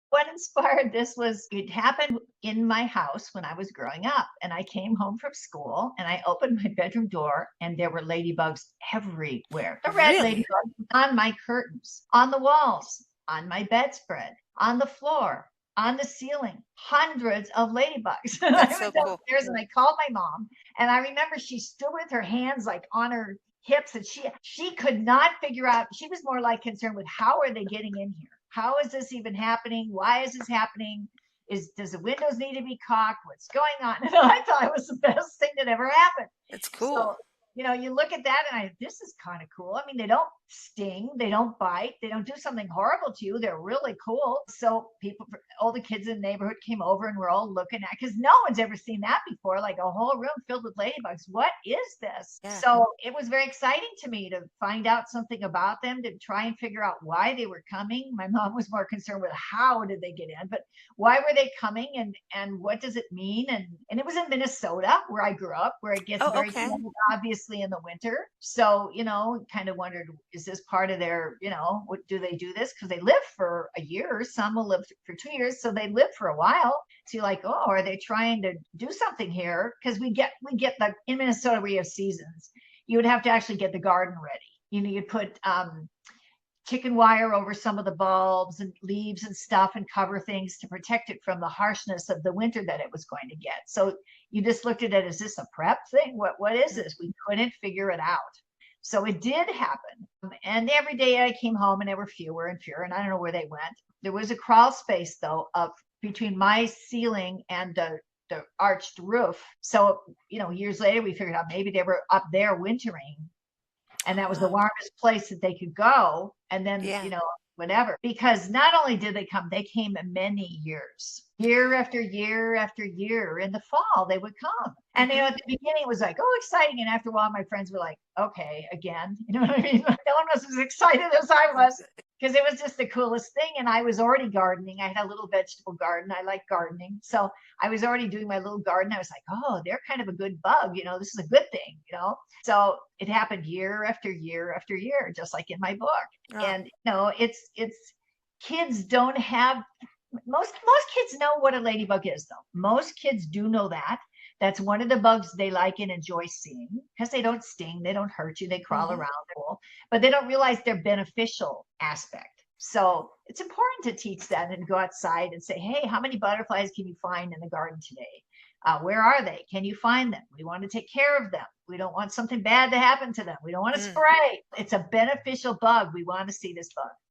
What inspired this was it happened in my house when I was growing up. And I came home from school and I opened my bedroom door and there were ladybugs everywhere. The red Really? ladybugs on my curtains, on the walls, on my bedspread, on the floor, on the ceiling, hundreds of ladybugs. And I That's went so cool. downstairs and I called my mom. And I remember she stood with her hands like on her hips and she could not figure out. She was more like concerned with how are they getting in here? How is this even happening? Why is this happening? Does the windows need to be caulked? What's going on? And I thought it was the best thing that ever happened. It's cool. So, you look at that and this is kind of cool. I mean, they don't sting, they don't bite, they don't do something horrible to you. They're really cool. So all the kids in the neighborhood came over and we're all looking at, because no one's ever seen that before, like a whole room filled with ladybugs. What is this? Yeah. So it was very exciting to me to find out something about them, to try and figure out why they were coming. My mom was more concerned with how did they get in, but why were they coming, and what does it mean? And it was in Minnesota where I grew up, where it gets Oh, very okay. cold, obviously, in the winter. So, kind of wondered, is this part of their, what do they do this? Because they live for a year. Some will live for 2 years. So they live for a while. So you're like, oh, are they trying to do something here? Because we get the in Minnesota we have seasons. You would have to actually get the garden ready. You'd put chicken wire over some of the bulbs and leaves and stuff and cover things to protect it from the harshness of the winter that it was going to get. So you just looked at it, is this a prep thing? What is Mm. this? We couldn't figure it out. So it did happen. And every day I came home and there were fewer and fewer, and I don't know where they went. There was a crawl space though of between my ceiling and the arched roof. So, years later we figured out maybe they were up there wintering and Oh, that was the wow. warmest place that they could go. And then, Yeah. whatever. Because not only did they come, they came many years, year after year after year. In the fall, they would come. And Hmm. at the beginning, it was like, oh, exciting. And after a while, my friends were like, okay, again. You know what I mean? No one was as excited as I was because it was just the coolest thing. And I was already gardening. I had a little vegetable garden. I like gardening. So I was already doing my little garden. I was like, oh, they're kind of a good bug. This is a good thing. So it happened year after year after year, just like in my book. Oh, And it's kids don't have most kids know what a ladybug is though. Most kids do know that. That's one of the bugs they like and enjoy seeing because they don't sting, they don't hurt you, they crawl hmm. around, but they don't realize their beneficial aspect. So it's important to teach that and go outside and say, hey, how many butterflies can you find in the garden today? Where are they? Can you find them? We want to take care of them. We don't want something bad to happen to them. We don't want to Mm. spray. It's a beneficial bug. We want to see this bug.